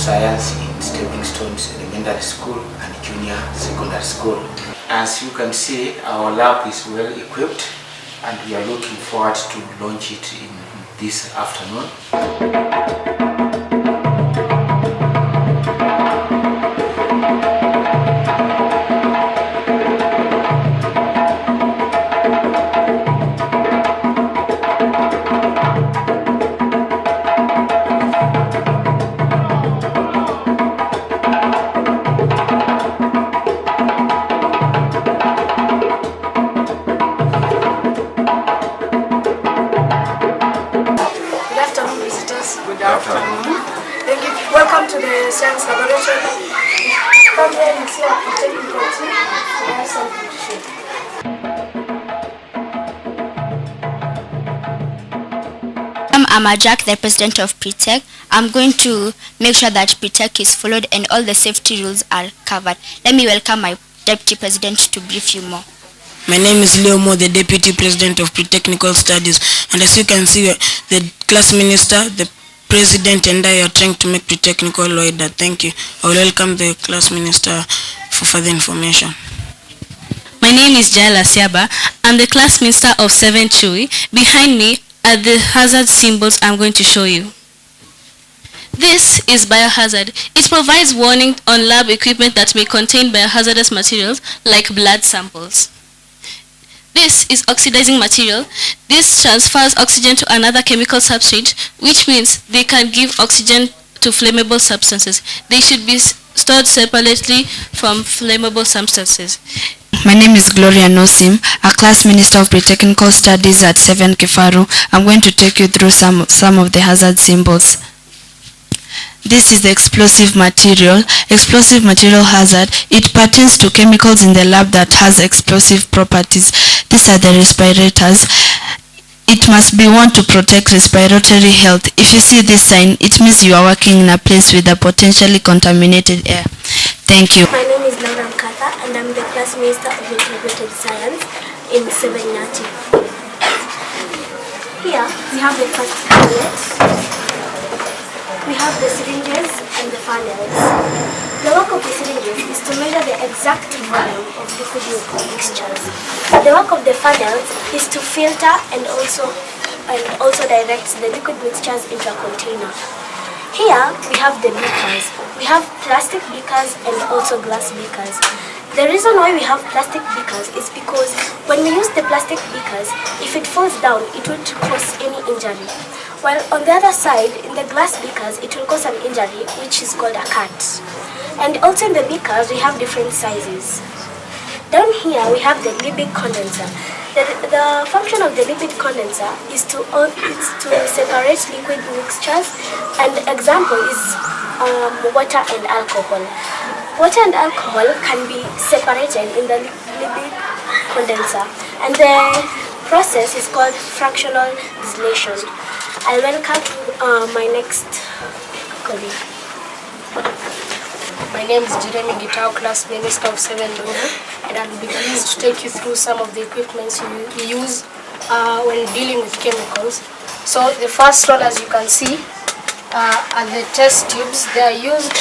Science in Stepping Stones Elementary School and Junior Secondary School. As you can see, our lab is well equipped and we are looking forward to launch it in this afternoon. Good afternoon. Thank you. Welcome to the Science Laboratory. Come here and see our technical team. I'm Amajak, the president of Pretech. I'm going to make sure that Pretech is followed and all the safety rules are covered. Let me welcome my deputy president to brief you more. My name is Leo Mo, the Deputy President of Pre-Technical Studies, and as you can see, the class minister, the president, and I are trying to make pre-technical wider. Thank you. I will welcome the class minister for further information. My name is Jaila Siaba. I'm the class minister of 7 Chui. Behind me are the hazard symbols I'm going to show you. This is biohazard. It provides warning on lab equipment that may contain biohazardous materials like blood samples. This is oxidizing material. This transfers oxygen to another chemical substrate, which means they can give oxygen to flammable substances. They should be stored separately from flammable substances. My name is Gloria Nosim, a class minister of Pre-Technical Studies at 7 Kifaru. I'm going to take you through some of the hazard symbols. This is the explosive material. Explosive material hazard. It pertains to chemicals in the lab that has explosive properties. These are the respirators. It must be worn to protect respiratory health. If you see this sign, it means you are working in a place with a potentially contaminated air. Thank you. My name is Laura Mkatha and I'm the class minister of integrated science in 7 Nyati. Here we have the first palette. We have the syringes and the funnels. The work of the syringes is to measure the exact volume of liquid mixtures. The work of the funnels is to filter and also direct the liquid mixtures into a container. Here we have the beakers. We have plastic beakers and also glass beakers. The reason why we have plastic beakers is because when we use the plastic beakers, if it falls down, it won't cause any injury. While on the other side, in the glass beakers, it will cause an injury, which is called a cut. And also in the beakers, we have different sizes. Down here, we have the Liebig condenser. The function of the Liebig condenser is to separate liquid mixtures, and example is water and alcohol. Water and alcohol can be separated in the Liebig condenser, and the process is called fractional distillation. I welcome my next colleague. My name is Jeremy Gitao, class minister of 7 Dover, and I'll be pleased to take you through some of the equipments you use when dealing with chemicals. So the first one, as you can see, are the test tubes. They are used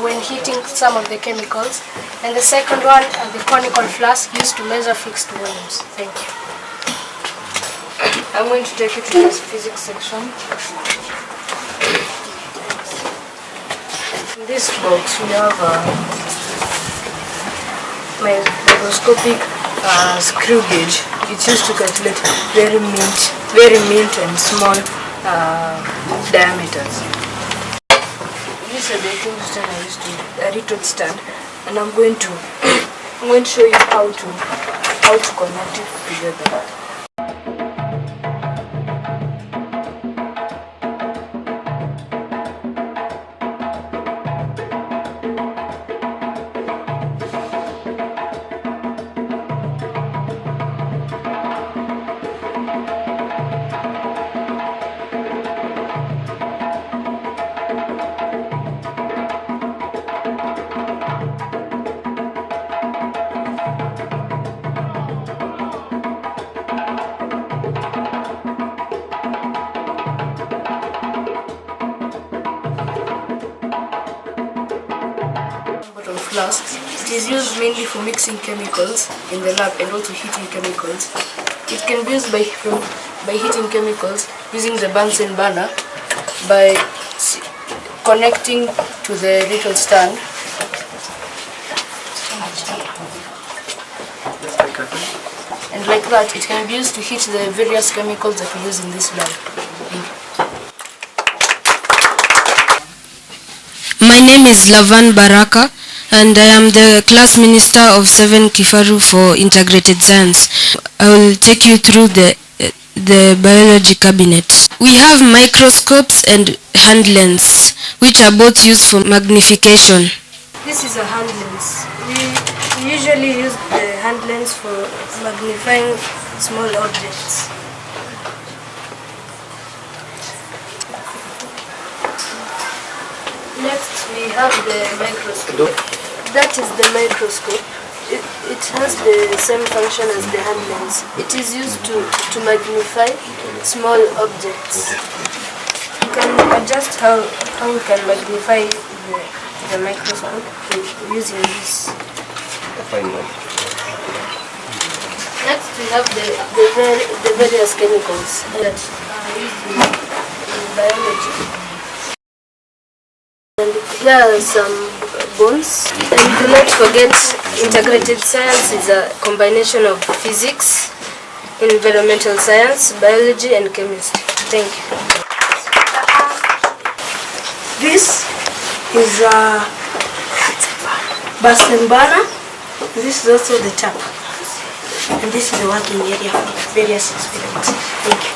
when heating some of the chemicals. And the second one are the conical flasks used to measure fixed volumes. Thank you. I'm going to take you to this physics section. In this box we have a microscopic screw gauge. It's used to calculate very mint and small diameters. This is a baking stand I used to a retort stand, and I'm going to show you how to connect it together. class, it is used mainly for mixing chemicals in the lab and also heating chemicals. It can be used by heating chemicals using the Bunsen burner by connecting to the little stand. And like that, it can be used to heat the various chemicals that we use in this lab. My name is Lavan Baraka, and I am the class minister of 7 Kifaru for integrated science. I will take you through the biology cabinet. We have microscopes and hand lens, which are both used for magnification. This is a hand lens. We usually use the hand lens for magnifying small objects. Next, we have the microscope. That is the microscope. It has the same function as the hand lens. It is used to magnify small objects. You can adjust how we can magnify the microscope using this. Next, we have the various chemicals that are used in biology. And here are some bones. And do not forget, integrated science is a combination of physics, environmental science, biology, and chemistry. Thank you. This is a Bunsen burner. This is also the tap. And this is the working area for various experiments. Thank you.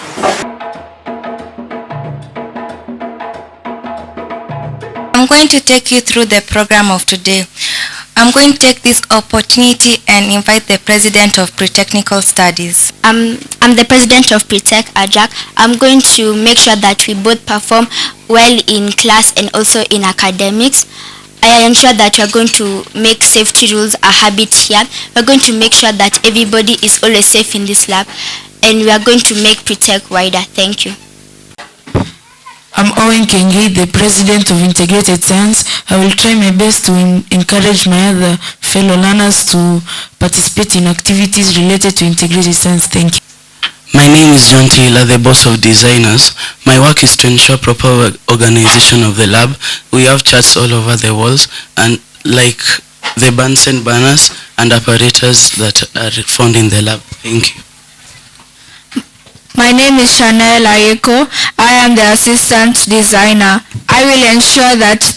I'm going to take you through the program of today. I'm going to take this opportunity and invite the President of Pre-Technical Studies. I'm the president of Pre-Tech, Ajak. I'm going to make sure that we both perform well in class and also in academics. I ensure that we are going to make safety rules a habit here. We're going to make sure that everybody is always safe in this lab, and we are going to make Pre-Tech wider. Thank you. I'm Owen Kengei, the President of Integrated Science. I will try my best to encourage my other fellow learners to participate in activities related to integrated science. Thank you. My name is John Tila, the boss of designers. My work is to ensure proper organization of the lab. We have charts all over the walls, and like the Bunsen burners and apparatus that are found in the lab. Thank you. My name is Chanel Ayeko. I am the assistant designer. I will ensure that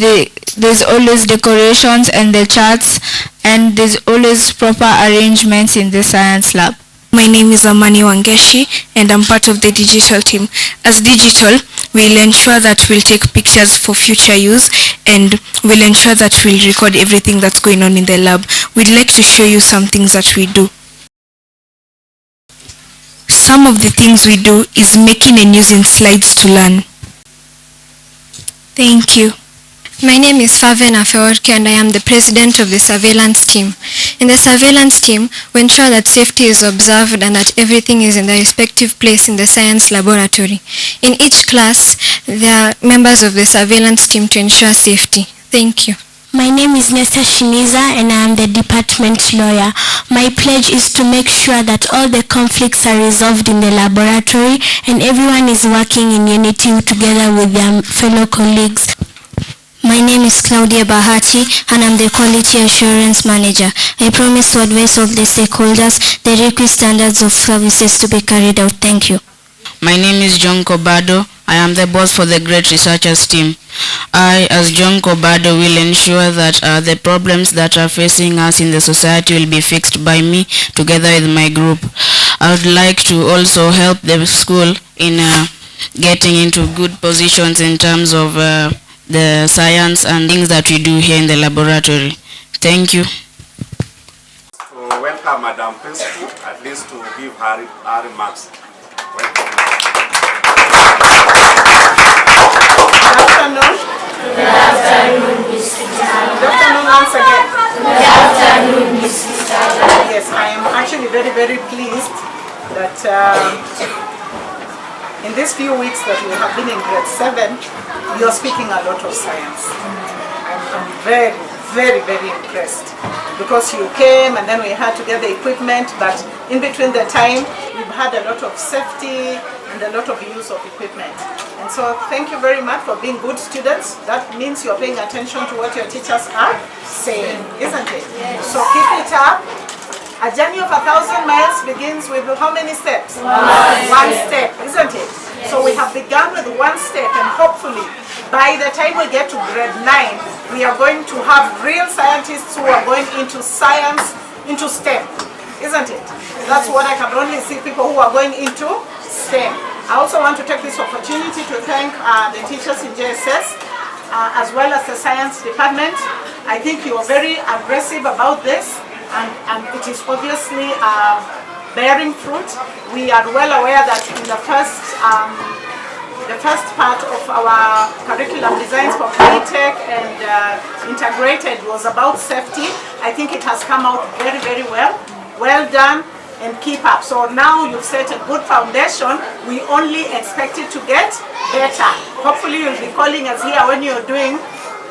there's always decorations and the charts, and there's always proper arrangements in the science lab. My name is Amani Wangeshi, and I'm part of the digital team. As digital, we'll ensure that we'll take pictures for future use, and we'll ensure that we'll record everything that's going on in the lab. We'd like to show you some things that we do. Some of the things we do is making and using slides to learn. Thank you. My name is Saven Afeorke, and I am the president of the surveillance team. In the surveillance team, we ensure that safety is observed and that everything is in the respective place in the science laboratory. In each class, there are members of the surveillance team to ensure safety. Thank you. My name is Nessa Shiniza, and I am the department lawyer. My pledge is to make sure that all the conflicts are resolved in the laboratory and everyone is working in unity together with their fellow colleagues. My name is Claudia Bahati, and I'm the Quality Assurance Manager. I promise to advise all the stakeholders the requisite standards of services to be carried out. Thank you. My name is John Kobado. I am the boss for the Great Researchers team. I, as John Kobado, will ensure that the problems that are facing us in the society will be fixed by me together with my group. I would like to also help the school in getting into good positions in terms of the science and things that we do here in the laboratory. Thank you. So welcome Madam Principal, at least to give her remarks. Welcome. Good afternoon. Good afternoon, Ms. Good afternoon once again. Good afternoon, Ms. Yes, I am actually very, very pleased that in these few weeks that we have been in grade 7, you are speaking a lot of science. I'm very, very, very impressed because you came and then we had to get the equipment, but in between the time, we've had a lot of safety and a lot of use of equipment. And so thank you very much for being good students. That means you're paying attention to what your teachers are saying, isn't it? Yes. So keep it up. A journey of 1,000 miles begins with how many steps? One step, isn't it? Yes. So we have begun with one step, and hopefully by the time we get to grade 9, we are going to have real scientists who are going into science, into STEM, isn't it? That's what I can only see, people who are going into STEM. I also want to take this opportunity to thank the teachers in JSS as well as the science department. I think you are very aggressive about this, and it is obviously bearing fruit. We are well aware that in the first part of our curriculum designs for P-Tech and integrated was about safety. I think it has come out very, very well. Well done, and keep up. So now you've set a good foundation. We only expect it to get better. Hopefully you'll be calling us here when you're doing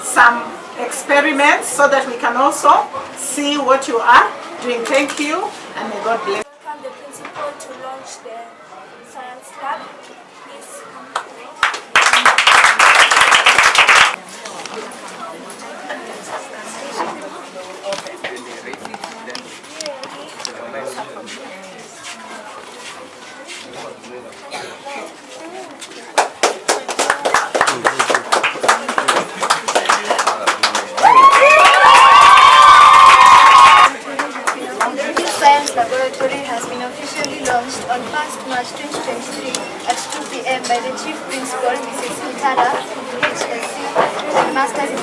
some experiments so that we can also see what you are doing. Thank you, and may God bless. Welcome the principal to launch the science lab. Please come. Laboratory has been officially launched on 1st March 2023 at 2 p.m. by the Chief Principal, Mrs. Mutala, HSC, Masters in